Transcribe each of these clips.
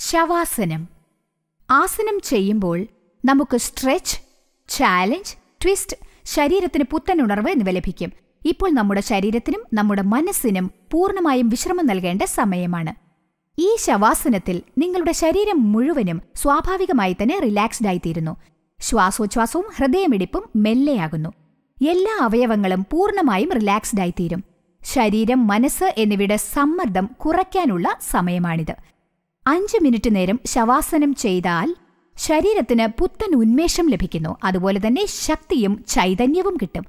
ശവാസനം. ആസനം ചെയ്യുമ്പോൾ നമുക്ക് സ്ട്രെച്ച്, ചാലഞ്ച്, ട്വിസ്റ്റ്, ശരീരത്തിന് പുത്തനുണർവ് എന്നിവ ലഭിക്കും. ഇപ്പോൾ നമ്മുടെ ശരീരത്തിനും നമ്മുടെ മനസ്സിനും പൂർണ്ണമായും വിശ്രമം നൽകേണ്ട സമയമാണ്. ഈ ശവാസനത്തിൽ നിങ്ങളുടെ ശരീരം മുഴുവനും സ്വാഭാവികമായി തന്നെ റിലാക്സ്ഡ് ആയിത്തീരുന്നു. ശ്വാസോച്ഛ്വാസവും ഹൃദയമിടിപ്പും മെല്ലെയാകുന്നു. എല്ലാ അവയവങ്ങളും പൂർണ്ണമായും റിലാക്സ്ഡ് ആയിത്തീരും. ശരീരം, മനസ്സ് എന്നിവയുടെ സമ്മർദ്ദം കുറയ്ക്കാനുള്ള സമയമാണിത്. 5 മിനിറ്റ് നേരം ശവാസനം ചെയ്താൽ ശരീരത്തിന് പുത്തൻ ഉന്മേഷം ലഭിക്കുന്നു. അതുപോലെ തന്നെ ശക്തിയും ചൈതന്യവും കിട്ടും.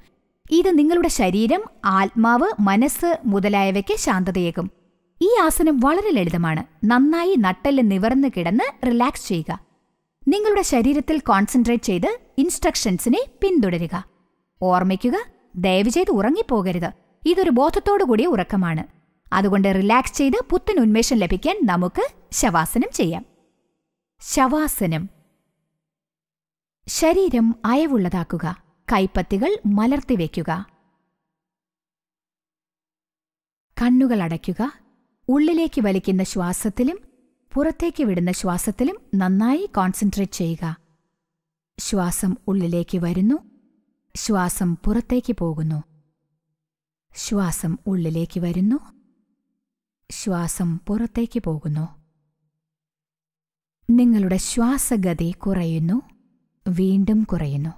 ഇത് നിങ്ങളുടെ ശരീരം, ആത്മാവ്, മനസ്സ് മുതലായവയ്ക്ക് ശാന്തതയേകും. ഈ ആസനം വളരെ ലളിതമാണ്. നന്നായി നട്ടെല്ല് നിവർന്ന് കിടന്ന് റിലാക്സ് ചെയ്യുക. നിങ്ങളുടെ ശരീരത്തിൽ കോൺസെൻട്രേറ്റ് ചെയ്ത് ഇൻസ്ട്രക്ഷൻസിനെ പിന്തുടരുക. ഓർമ്മിക്കുക, ദയവ് ചെയ്ത് ഉറങ്ങിപ്പോകരുത്. ഇതൊരു ബോധത്തോടുകൂടിയ ഉറക്കമാണ്. അതുകൊണ്ട് റിലാക്സ് ചെയ്ത് പുത്തൻ ഉന്മേഷം ലഭിക്കാൻ നമുക്ക് ശവാസനം ചെയ്യാം. ശവാസനം. ശരീരം അയവുള്ളതാക്കുക. കൈപ്പത്തികൾ മലർത്തിവെക്കുക. കണ്ണുകൾ അടയ്ക്കുക. ഉള്ളിലേക്ക് വലിക്കുന്ന ശ്വാസത്തിലും പുറത്തേക്ക് വിടുന്ന ശ്വാസത്തിലും നന്നായി കോൺസെൻട്രേറ്റ് ചെയ്യുക. ശ്വാസം ഉള്ളിലേക്ക് വരുന്നു, ശ്വാസം പുറത്തേക്ക് പോകുന്നു. ശ്വാസം ഉള്ളിലേക്ക് വരുന്നു, ശ്വാസം പുറത്തേക്ക് പോകുന്നു. നിങ്ങളുടെ ശ്വാസഗതി കുറയുന്നു, വീണ്ടും കുറയുന്നു.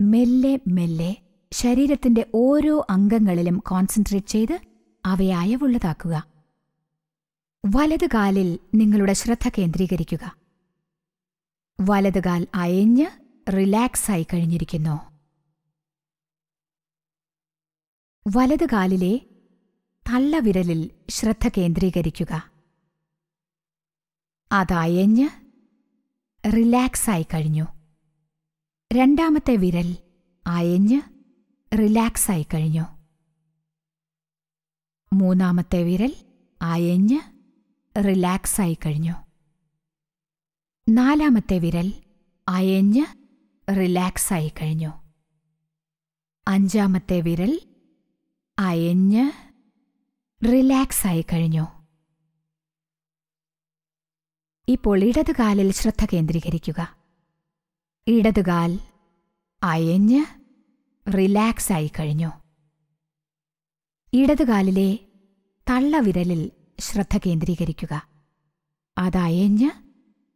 മെല്ലെ മെല്ലെ ശരീരത്തിന്റെ ഓരോ അംഗങ്ങളിലും കോൺസെൻട്രേറ്റ് ചെയ്ത് അവയെ അയവുള്ളതാക്കുക. വലതുകാലിൽ നിങ്ങളുടെ ശ്രദ്ധ കേന്ദ്രീകരിക്കുക. വലതുകാൽ അയഞ്ഞ് റിലാക്സായി കഴിഞ്ഞിരിക്കുന്നു. വലതുകാലിലെ തള്ളവിരലിൽ ശ്രദ്ധ കേന്ദ്രീകരിക്കുക. അതയഞ്ഞ് റിലാക്സായി കഴിഞ്ഞു. രണ്ടാമത്തെ വിരൽ അയഞ്ഞ് റിലാക്സായി കഴിഞ്ഞു. മൂന്നാമത്തെ വിരൽ അയഞ്ഞ് റിലാക്സായി കഴിഞ്ഞു. നാലാമത്തെ വിരൽ അയഞ്ഞ് റിലാക്സായി കഴിഞ്ഞു. അഞ്ചാമത്തെ വിരൽ അയഞ്ഞ് റിലാക്സായി കഴിഞ്ഞു. ഇപ്പോൾ ഇടതുകാലിൽ ശ്രദ്ധ കേന്ദ്രീകരിക്കുക. ഇടതുകാൽ അയഞ്ഞ് റിലാക്സായി കഴിഞ്ഞു. ഇടതുകാലിലെ തള്ളവിരലിൽ ശ്രദ്ധ കേന്ദ്രീകരിക്കുക. അതയഞ്ഞ്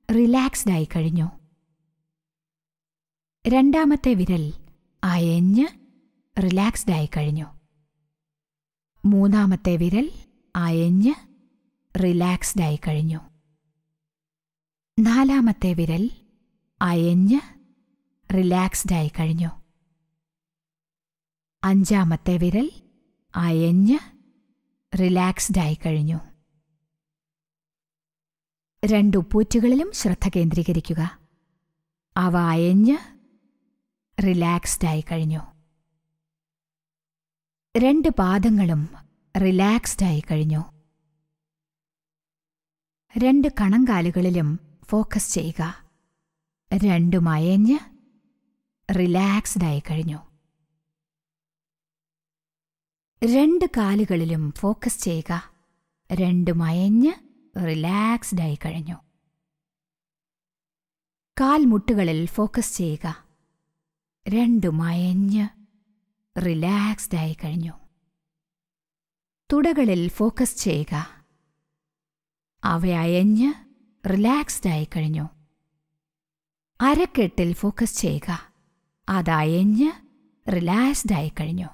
റിലാക്സ്ഡായി കഴിഞ്ഞു. രണ്ടാമത്തെ വിരൽ അയഞ്ഞ് റിലാക്സ്ഡായി കഴിഞ്ഞു. മൂന്നാമത്തെ വിരൽ അയഞ്ഞ് റിലാക്സ്ഡായി കഴിഞ്ഞു. നാലാമത്തെ വിരൽ അയഞ്ഞ് റിലാക്സ്ഡായി കഴിഞ്ഞു. അഞ്ചാമത്തെ വിരൽ അയഞ്ഞ് റിലാക്സ്ഡായി കഴിഞ്ഞു. രണ്ടു ഉപ്പൂറ്റുകളിലും ശ്രദ്ധ കേന്ദ്രീകരിക്കുക. അവ അയഞ്ഞ് റിലാക്സ്ഡായി കഴിഞ്ഞു. രണ്ട് പാദങ്ങളും റിലാക്സ്ഡായി കഴിഞ്ഞു. രണ്ട് കണങ്കാലുകളിലും ഫോക്കസ് ചെയ്യുക. രണ്ടും അയഞ്ഞ് റിലാക്സ്ഡായി കഴിഞ്ഞു. രണ്ട് കാലുകളിലും ഫോക്കസ് ചെയ്യുക. രണ്ടും അയഞ്ഞ് റിലാക്സ്ഡായി കഴിഞ്ഞു. കാൽമുട്ടുകളിൽ ഫോക്കസ് ചെയ്യുക. രണ്ടും അയഞ്ഞ് റിലാക്സ്ഡായി കഴിഞ്ഞു. തുടകളിൽ ഫോക്കസ് ചെയ്യുക. അവ അയഞ്ഞ് റിലാക്സ്ഡായി കഴിഞ്ഞു. അരക്കെട്ടിൽ ഫോക്കസ് ചെയ്യുക. അതയഞ്ഞ് റിലാക്സ്ഡായി കഴിഞ്ഞു.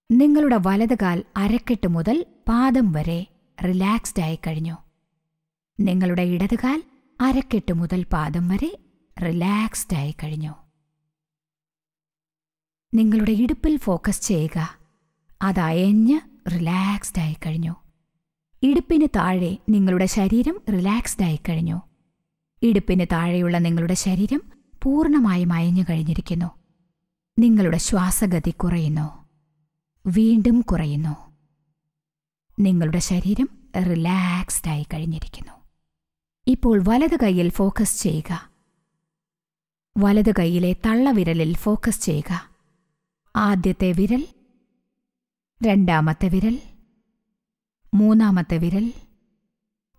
നിങ്ങളുടെ വലതുകാൽ അരക്കെട്ട് മുതൽ പാദം വരെ റിലാക്സ്ഡായി കഴിഞ്ഞു. നിങ്ങളുടെ ഇടതുകാൽ അരക്കെട്ട് മുതൽ പാദം വരെ റിലാക്സ്ഡായി കഴിഞ്ഞു. നിങ്ങളുടെ ഇടുപ്പിൽ ഫോക്കസ് ചെയ്യുക. അതയഞ്ഞ് റിലാക്സ്ഡായി കഴിഞ്ഞു. ഇടുപ്പിന് താഴെ നിങ്ങളുടെ ശരീരം റിലാക്സ്ഡായി കഴിഞ്ഞു. ഇടുപ്പിന് താഴെയുള്ള നിങ്ങളുടെ ശരീരം പൂർണ്ണമായും അയഞ്ഞു കഴിഞ്ഞിരിക്കുന്നു. നിങ്ങളുടെ ശ്വാസഗതി കുറയുന്നു, വീണ്ടും കുറയുന്നു. നിങ്ങളുടെ ശരീരം റിലാക്സ്ഡായി കഴിഞ്ഞിരിക്കുന്നു. ഇപ്പോൾ വലതു കൈയിൽ ഫോക്കസ് ചെയ്യുക. വലതു കൈയിലെ തള്ളവിരലിൽ ഫോക്കസ് ചെയ്യുക. ആദ്യത്തെ വിരൽ, രണ്ടാമത്തെ വിരൽ, മൂന്നാമത്തെ വിരൽ,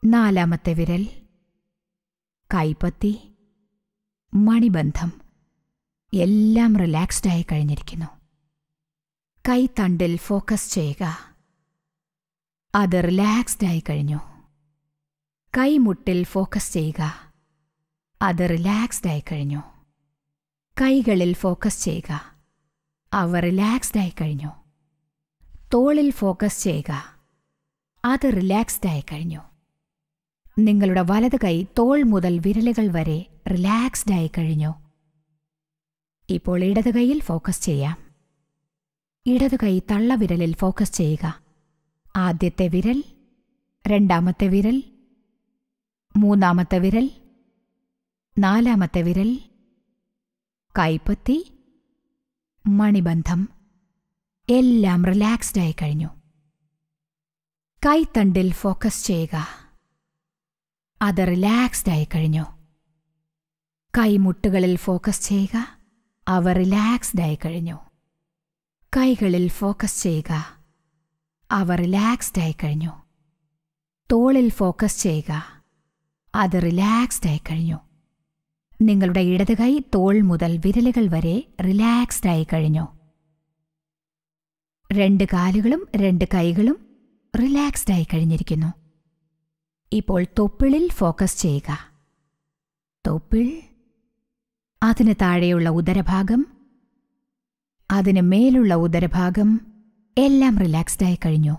നാലാമത്തെ വിരൽ, കൈപ്പത്തി, മണിബന്ധം എല്ലാം റിലാക്സ്ഡായി കഴിഞ്ഞിരിക്കുന്നു. കൈത്തണ്ടിൽ ഫോക്കസ് ചെയ്യുക. അത് റിലാക്സ്ഡായി കഴിഞ്ഞു. കൈമുട്ടിൽ ഫോക്കസ് ചെയ്യുക. അത് റിലാക്സ്ഡായി കഴിഞ്ഞു. കൈകളിൽ ഫോക്കസ് ചെയ്യുക. അവ റിലാക്സ്ഡായി കഴിഞ്ഞു. തോളിൽ ഫോക്കസ് ചെയ്യുക. അത് റിലാക്സ്ഡായി കഴിഞ്ഞു. നിങ്ങളുടെ വലത് കൈ തോൾ മുതൽ വിരലുകൾ വരെ റിലാക്സ്ഡായി കഴിഞ്ഞു. ഇപ്പോൾ ഇടത് കൈയിൽ ഫോക്കസ് ചെയ്യാം. ഇടത് കൈ തള്ളവിരലിൽ ഫോക്കസ് ചെയ്യുക. ആദ്യത്തെ വിരൽ, രണ്ടാമത്തെ വിരൽ, മൂന്നാമത്തെ വിരൽ, നാലാമത്തെ വിരൽ, കൈപ്പത്തി, മണിബന്ധം എല്ലാം റിലാക്സ്ഡായി കഴിഞ്ഞു. കൈത്തണ്ടിൽ ഫോക്കസ് ചെയ്യുക. അത് റിലാക്സ്ഡായി കഴിഞ്ഞു. കൈമുട്ടുകളിൽ ഫോക്കസ് ചെയ്യുക. അവ റിലാക്സ്ഡായി കഴിഞ്ഞു. കൈകളിൽ ഫോക്കസ് ചെയ്യുക. അവ റിലാക്സ്ഡായി കഴിഞ്ഞു. തോളിൽ ഫോക്കസ് ചെയ്യുക. അത് റിലാക്സ്ഡായി കഴിഞ്ഞു. നിങ്ങളുടെ ഇടത് കൈ തോൾ മുതൽ വിരലുകൾ വരെ റിലാക്സ്ഡായി കഴിഞ്ഞു. രണ്ട് കാലുകളും രണ്ട് കൈകളും റിലാക്സ്ഡായി കഴിഞ്ഞിരിക്കുന്നു. ഇപ്പോൾ തൊപ്പിളിൽ ഫോക്കസ് ചെയ്യുക. തൊപ്പിൾ, അതിന് താഴെയുള്ള ഉദരഭാഗം, അതിന് മേലുള്ള ഉദരഭാഗം എല്ലാം റിലാക്സ്ഡായി കഴിഞ്ഞു.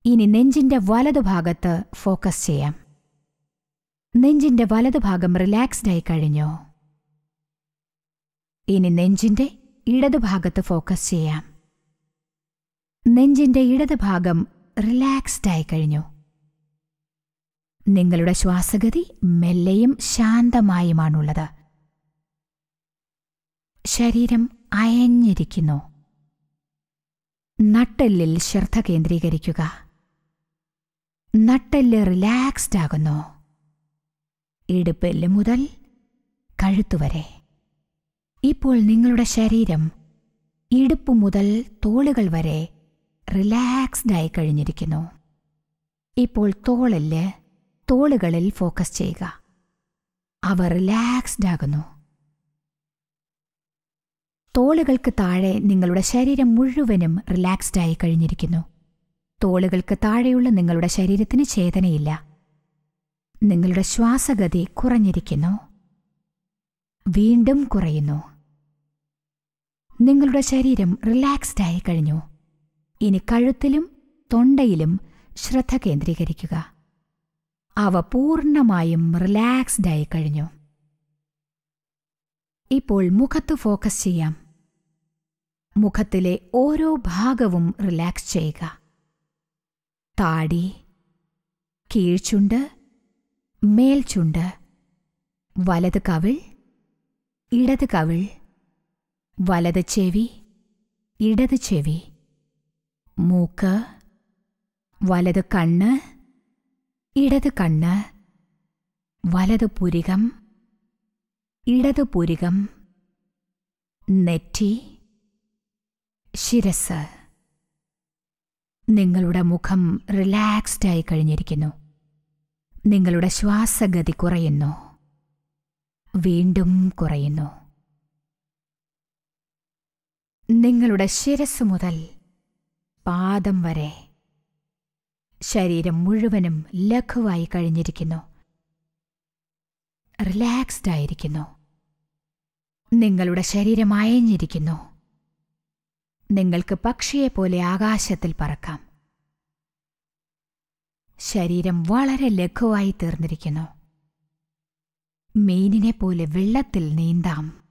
ഇനി നെഞ്ചിന്റെ വലതുഭാഗത്ത് ഫോക്കസ് ചെയ്യാം. നെഞ്ചിന്റെ വലതുഭാഗം റിലാക്സ്ഡായി കഴിഞ്ഞു. ഇനി നെഞ്ചിന്റെ ഇടതുഭാഗത്ത് ഫോക്കസ് ചെയ്യാം. നെഞ്ചിന്റെ ഇടതുഭാഗം റിലാക്സ്ഡായി കഴിഞ്ഞു. നിങ്ങളുടെ ശ്വാസഗതി മെല്ലെയും ശാന്തമായുമാണുള്ളത്. ശരീരം അയഞ്ഞിരിക്കുന്നു. നട്ടെല്ലിൽ ശ്രദ്ധ കേന്ദ്രീകരിക്കുക. നട്ടെല്ല് റിലാക്സ്ഡ് ആകുന്നു. ഇടുപ്പെല്ല് മുതൽ കഴുത്തുവരെ. ഇപ്പോൾ നിങ്ങളുടെ ശരീരം ഇടുപ്പ് മുതൽ തോളുകൾ വരെ റിലാക്സ്ഡായി കഴിഞ്ഞിരിക്കുന്നു. ഇപ്പോൾ തോളെല്ല്, തോളുകളിൽ ഫോക്കസ് ചെയ്യുക. അവ റിലാക്സ്ഡ് ആകുന്നു. തോളുകൾക്ക് താഴെ നിങ്ങളുടെ ശരീരം മുഴുവനും റിലാക്സ്ഡായി കഴിഞ്ഞിരിക്കുന്നു. തോളുകൾക്ക് താഴെയുള്ള നിങ്ങളുടെ ശരീരത്തിന് ചേതനയില്ല. നിങ്ങളുടെ ശ്വാസഗതി കുറഞ്ഞിരിക്കുന്നു. വീണ്ടും കുറയുന്നു. നിങ്ങളുടെ ശരീരം റിലാക്സ്ഡായി കഴിഞ്ഞു. ഇനി കഴുത്തിലും തൊണ്ടയിലും ശ്രദ്ധ കേന്ദ്രീകരിക്കുക. അവ പൂർണ്ണമായും റിലാക്സ്ഡായി കഴിഞ്ഞു. ഇപ്പോൾ മുഖത്ത് ഫോക്കസ് ചെയ്യാം. മുഖത്തിലെ ഓരോ ഭാഗവും റിലാക്സ് ചെയ്യുക. താടി, കീഴ്ചുണ്ട്, മേൽചുണ്ട്, വലത് കവിൾ, ഇടത് കവിൾ, വലത് ചെവി, ഇടത് ചെവി, മൂക്ക്, വലത് കണ്ണ്, ഇടത് കണ്ണ്, വലത് പുരികം, ഇടത് പുരികം, നെറ്റി, ശിരസ്. നിങ്ങളുടെ മുഖം റിലാക്സ്ഡായി കഴിഞ്ഞിരിക്കുന്നു. നിങ്ങളുടെ ശ്വാസഗതി കുറയുന്നു. വീണ്ടും കുറയുന്നു. നിങ്ങളുടെ ശിരസ് മുതൽ പാദം വരെ ശരീരം മുഴുവനും ലഘുവായി കഴിഞ്ഞിരിക്കുന്നു. റിലാക്സ്ഡായിരിക്കുന്നു. നിങ്ങളുടെ ശരീരം അയഞ്ഞിരിക്കുന്നു. നിങ്ങൾക്ക് പക്ഷിയെപ്പോലെ ആകാശത്തിൽ പറക്കാം. ശരീരം വളരെ ലഘുവായി തീർന്നിരിക്കുന്നു. മീനിനെപ്പോലെ വെള്ളത്തിൽ നീന്താം.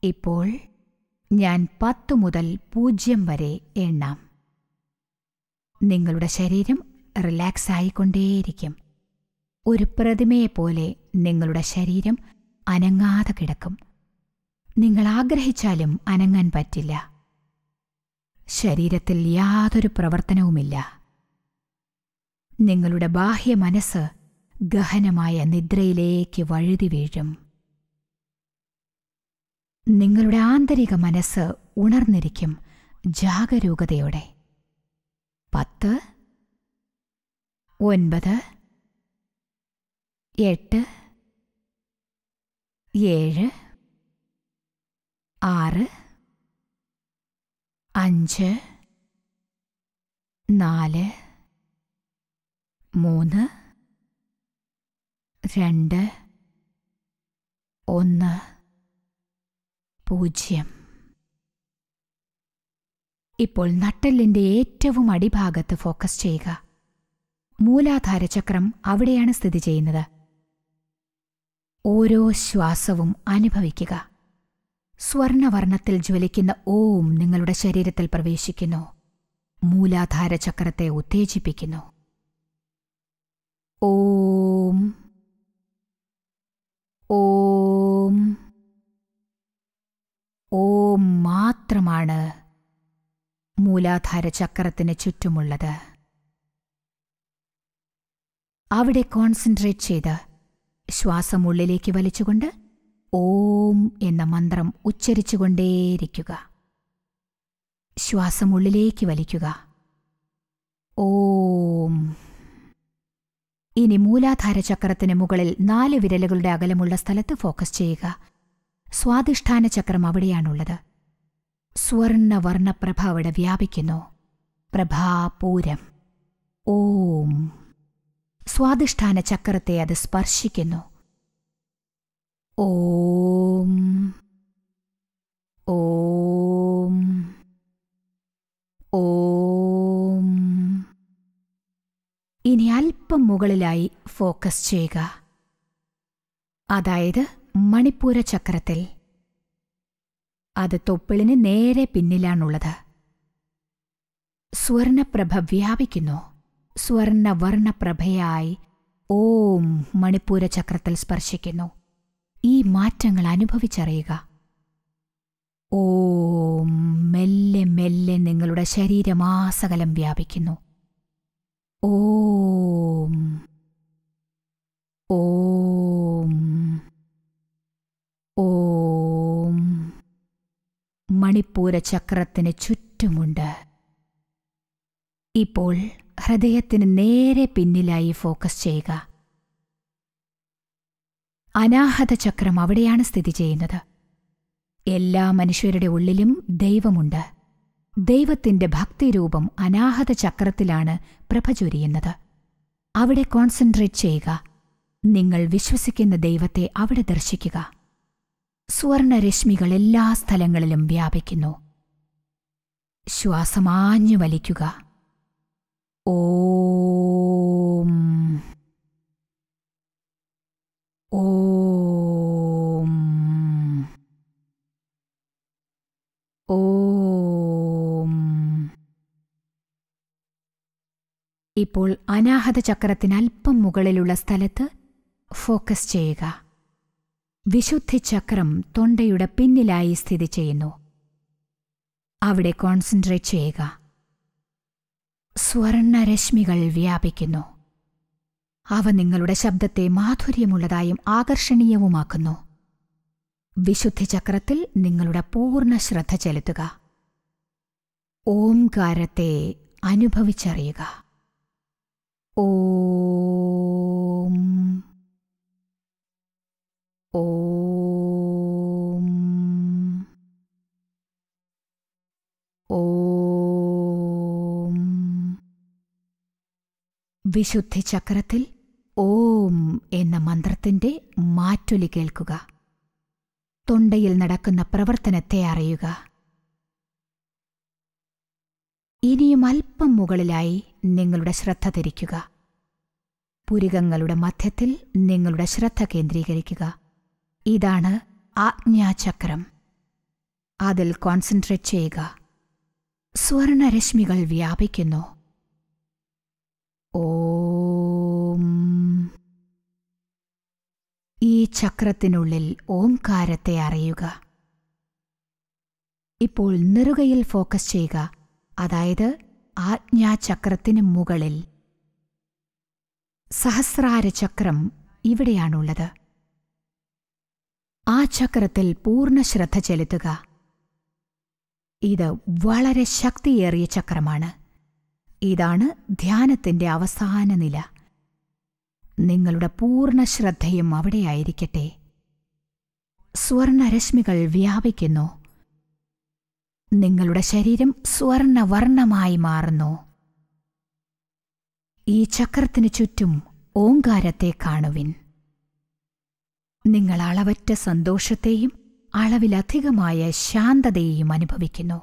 ഇപ്പോൾ ഞാൻ 10 മുതൽ 0 വരെ എണ്ണാം. നിങ്ങളുടെ ശരീരം റിലാക്സ് ആയിക്കൊണ്ടേയിരിക്കും. ഒരു പ്രതിമയെപ്പോലെ നിങ്ങളുടെ ശരീരം അനങ്ങാതെ കിടക്കും. നിങ്ങൾ ആഗ്രഹിച്ചാലും അനങ്ങാൻ പറ്റില്ല. ശരീരത്തിൽ യാതൊരു പ്രവർത്തനവുമില്ല. നിങ്ങളുടെ ബാഹ്യ മനസ്സ് ഗഹനമായ നിദ്രയിലേക്ക് വഴുതി വീഴും. നിങ്ങളുടെ ആന്തരിക മനസ്സ് ഉണർന്നിരിക്കും ജാഗരൂകതയോടെ. 10, 9, 8, 7, 6, 5, 4, 3, 2, 1, 0. ഇപ്പോൾ നട്ടെല്ലിൻ്റെ ഏറ്റവും അടിഭാഗത്ത് ഫോക്കസ് ചെയ്യുക. മൂലാധാരചക്രം അവിടെയാണ് സ്ഥിതി ചെയ്യുന്നത്. ഓരോ ശ്വാസവും അനുഭവിക്കുക. സ്വർണവർണ്ണത്തിൽ ജ്വലിക്കുന്ന ഓം നിങ്ങളുടെ ശരീരത്തിൽ പ്രവേശിക്കുന്നു. മൂലാധാരചക്രത്തെ ഉത്തേജിപ്പിക്കുന്നു. ഓം ഓം ഓം മാത്രമാണ് മൂലാധാരചക്രത്തിന് ചുറ്റുമുള്ളത്. അവിടെ കോൺസെൻട്രേറ്റ് ചെയ്ത് ശ്വാസം ഉള്ളിലേക്ക് വലിച്ചുകൊണ്ട് ഓം എന്ന മന്ത്രം ഉച്ചരിച്ചുകൊണ്ടേയിരിക്കുക. ശ്വാസം ഉള്ളിലേക്ക് വലിക്കുക. ഓം. ഇനി മൂലാധാരചക്രത്തിന് മുകളിൽ 4 വിരലുകളുടെ അകലമുള്ള സ്ഥലത്ത് ഫോക്കസ് ചെയ്യുക. സ്വാധിഷ്ഠാന ചക്രം അവിടെയാണുള്ളത്. സ്വർണവർണ്ണപ്രഭ അവിടെ വ്യാപിക്കുന്നു. പ്രഭാപൂരം. ഓം. സ്വാധിഷ്ഠാന ചക്രത്തെ അത് സ്പർശിക്കുന്നു. ഓം ഓം ഓം. ഇനി അല്പം മുകളിലായി ഫോക്കസ് ചെയ്യുക. അതായത് മണിപ്പൂര ചക്രത്തിൽ. അത് തൊപ്പിളിന് നേരെ പിന്നിലാണുള്ളത്. സ്വർണപ്രഭ വ്യാപിക്കുന്നു. സ്വർണവർണ്ണപ്രഭയായി ഓം മണിപ്പൂര ചക്രത്തിൽ സ്പർശിക്കുന്നു. ഈ മാറ്റങ്ങൾ അനുഭവിച്ചറിയുക. ഓം മെല്ലെ മെല്ലെ നിങ്ങളുടെ ശരീരമാസകലം വ്യാപിക്കുന്നു. ഓം ഓം ഓം. മണിപ്പൂര ചക്രത്തിന് ചുറ്റുമുണ്ട്. ഇപ്പോൾ ഹൃദയത്തിന് നേരെ പിന്നിലായി ഫോക്കസ് ചെയ്യുക. അനാഹത ചക്രം അവിടെയാണ് സ്ഥിതി ചെയ്യുന്നത്. എല്ലാ മനുഷ്യരുടെ ഉള്ളിലും ദൈവമുണ്ട്. ദൈവത്തിന്റെ ഭക്തിരൂപം അനാഹത ചക്രത്തിലാണ് പ്രഭ ചൊരിയുന്നത്. അവിടെ കോൺസെൻട്രേറ്റ് ചെയ്യുക. നിങ്ങൾ വിശ്വസിക്കുന്ന ദൈവത്തെ അവിടെ ദർശിക്കുക. സ്വർണരശ്മികൾ എല്ലാ സ്ഥലങ്ങളിലും വ്യാപിക്കുന്നു. ശ്വാസമാഞ്ഞു വലിക്കുക. ഓം ഓം ഓം. ഇപ്പോൾ അനാഹത ചക്രത്തിന് അല്പം മുകളിലുള്ള സ്ഥലത്ത് ഫോക്കസ് ചെയ്യുക. വിശുദ്ധി ചക്രം തൊണ്ടയുടെ പിന്നിലായി സ്ഥിതി ചെയ്യുന്നു. അവിടെ കോൺസെൻട്രേറ്റ് ചെയ്യുക. സ്വർണരശ്മികൾ വ്യാപിക്കുന്നു. അവ നിങ്ങളുടെ ശബ്ദത്തെ മാധുര്യമുള്ളതായും ആകർഷണീയവുമാക്കുന്നു. വിശുദ്ധി ചക്രത്തിൽ നിങ്ങളുടെ പൂർണ്ണ ശ്രദ്ധ ചെലുത്തുക. ഓംകാരത്തെ അനുഭവിച്ചറിയുക. ഓം ഓം ഓം. വിശുദ്ധി ചക്രത്തിൽ ഓം എന്ന മന്ത്രത്തിന്റെ മാറ്റൊലി കേൾക്കുക. തൊണ്ടയിൽ നടക്കുന്ന പ്രവർത്തനത്തെ അറിയുക. ഇനിയും അല്പം മുകളിലായി നിങ്ങളുടെ ശ്രദ്ധ തിരിക്കുക. പുരികങ്ങളുടെ മധ്യത്തിൽ നിങ്ങളുടെ ശ്രദ്ധ കേന്ദ്രീകരിക്കുക. ഇതാണ് ആജ്ഞാചക്രം. അതിൽ കോൺസെൻട്രേറ്റ് ചെയ്യുക. സ്വർണരശ്മികൾ വ്യാപിക്കുന്നു. ഓം. ഈ ചക്രത്തിനുള്ളിൽ ഓംകാരത്തെ അറിയുക. ഇപ്പോൾ നെറുകയിൽ ഫോക്കസ് ചെയ്യുക. അതായത് ആജ്ഞാചക്രത്തിന് മുകളിൽ. സഹസ്രാരചക്രം ഇവിടെയാണുള്ളത്. ആ ചക്രത്തിൽ പൂർണ്ണ ശ്രദ്ധ ചെലുത്തുക. ഇത് വളരെ ശക്തിയേറിയ ചക്രമാണ്. ഇതാണ് ധ്യാനത്തിൻ്റെ അവസാന നില. നിങ്ങളുടെ പൂർണ്ണ ശ്രദ്ധയും അവിടെയായിരിക്കട്ടെ. സ്വർണരശ്മികൾ വ്യാപിക്കുന്നു. നിങ്ങളുടെ ശരീരം സ്വർണവർണ്ണമായി മാറുന്നു. ഈ ചക്രത്തിനു ചുറ്റും ഓങ്കാരത്തെ കാണുവിൻ. നിങ്ങൾ അളവറ്റ സന്തോഷത്തെയും അളവിലധികമായ ശാന്തതയെയും അനുഭവിക്കുന്നു.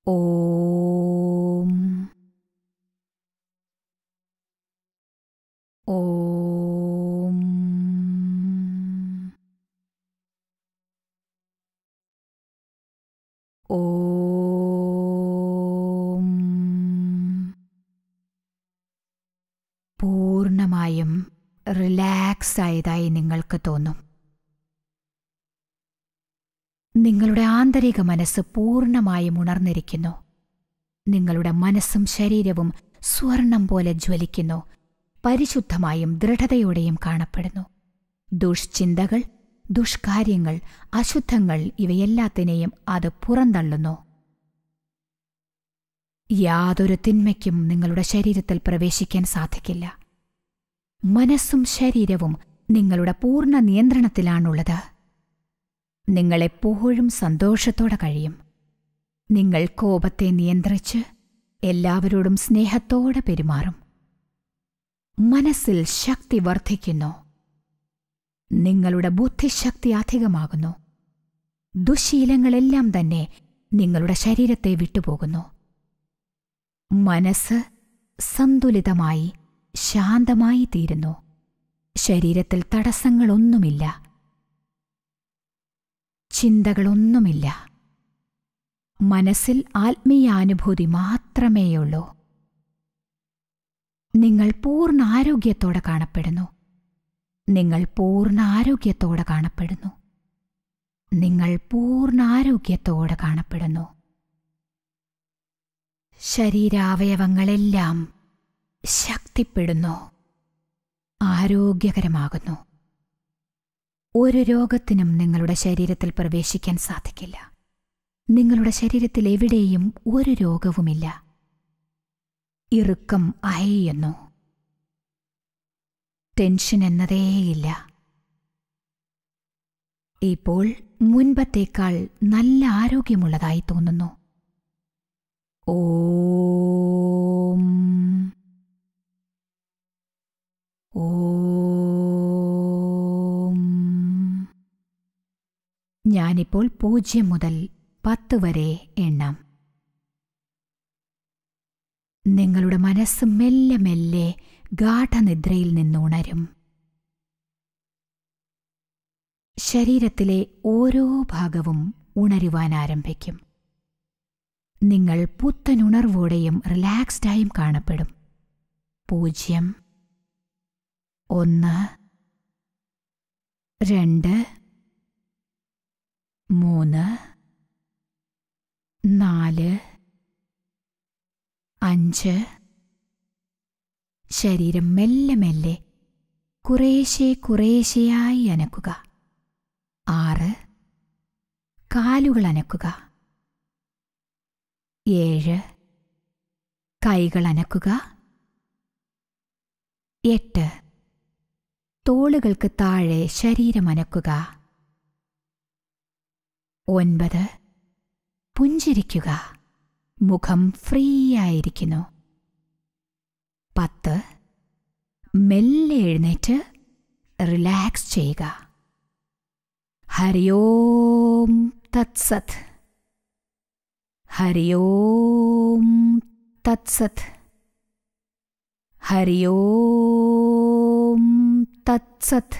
ഓം ഓം ഓം. പൂർണ്ണമായും റിലാക്സ് ആയതായി നിങ്ങൾക്ക് തോന്നും. നിങ്ങളുടെ ആന്തരിക മനസ്സ് പൂർണ്ണമായും ഉണർന്നിരിക്കുന്നു. നിങ്ങളുടെ മനസ്സും ശരീരവും സ്വർണം പോലെ ജ്വലിക്കുന്നു. പരിശുദ്ധമായും ദൃഢതയോടെയും കാണപ്പെടുന്നു. ദുഷ്ചിന്തകൾ, ദുഷ്കാര്യങ്ങൾ, അശുദ്ധങ്ങൾ ഇവയെല്ലാത്തിനെയും അത് പുറന്തള്ളുന്നു. യാതൊരു തിന്മയ്ക്കും നിങ്ങളുടെ ശരീരത്തിൽ പ്രവേശിക്കാൻ സാധിക്കില്ല. മനസ്സും ശരീരവും നിങ്ങളുടെ പൂർണ്ണ നിയന്ത്രണത്തിലാണുള്ളത്. നിങ്ങളെപ്പോഴും സന്തോഷത്തോടെ കഴിയും. നിങ്ങൾ കോപത്തെ നിയന്ത്രിച്ച് എല്ലാവരോടും സ്നേഹത്തോടെ പെരുമാറും. മനസ്സിൽ ശക്തി വർദ്ധിക്കുന്നു. നിങ്ങളുടെ ബുദ്ധിശക്തി അധികമാകുന്നു. ദുശ്ശീലങ്ങളെല്ലാം തന്നെ നിങ്ങളുടെ ശരീരത്തെ വിട്ടുപോകുന്നു. മനസ്സ് സന്തുലിതമായി ശാന്തമായി തീരുന്നു. ശരീരത്തിൽ തടസ്സങ്ങളൊന്നുമില്ല. ചിന്തകളൊന്നുമില്ല. മനസ്സിൽ ആത്മീയാനുഭൂതി മാത്രമേയുള്ളൂ. നിങ്ങൾ പൂർണ്ണ ആരോഗ്യത്തോടെ കാണപ്പെടുന്നു. നിങ്ങൾ പൂർണ്ണ ആരോഗ്യത്തോടെ കാണപ്പെടുന്നു. നിങ്ങൾ പൂർണ്ണ ആരോഗ്യത്തോടെ കാണപ്പെടുന്നു. ശരീരാവയവങ്ങളെല്ലാം ശക്തിപ്പെടുന്നു, ആരോഗ്യകരമാകുന്നു. ഒരു രോഗത്തിനും നിങ്ങളുടെ ശരീരത്തിൽ പ്രവേശിക്കാൻ സാധിക്കില്ല. നിങ്ങളുടെ ശരീരത്തിൽ എവിടെയും ഒരു രോഗവുമില്ല. ഇറുക്കം അയയുന്നു. ടെൻഷൻ എന്നതേയില്ല. ഇപ്പോൾ മുൻപത്തേക്കാൾ നല്ല ആരോഗ്യമുള്ളതായി തോന്നുന്നു. ഓം ഓം. ഞാനിപ്പോൾ 0 മുതൽ 10 വരെ എണ്ണാം. നിങ്ങളുടെ മനസ്സ് മെല്ലെ മെല്ലെ ഗാഠനിദ്രയിൽ നിന്നുണരും. ശരീരത്തിലെ ഓരോ ഭാഗവും ഉണരുവാൻ ആരംഭിക്കും. നിങ്ങൾ പുത്തനുണർവോടെയും റിലാക്സ്ഡായും കാണപ്പെടും. 0, 1, 2, 3, 4, 5. ശരീരം മെല്ലെ മെല്ലെ കുറേശ്ശെ കുറേശ്ശെയായി അനക്കുക. 6. കാലുകൾ അനക്കുക. 7. കൈകൾ അനക്കുക. 8. തോളുകൾക്ക് താഴെ ശരീരം അനക്കുക. 9. പുഞ്ചിരിക്കുക. മുഖം ഫ്രീ ആയിരിക്കുന്നു. 10. മെല്ലെ എഴുന്നേറ്റ് റിലാക്സ് ചെയ്യുക. ഹരി ഓം തത്സത്. ഹരി ഓം തത്സത്. ഹരി ഓം തത്സത്.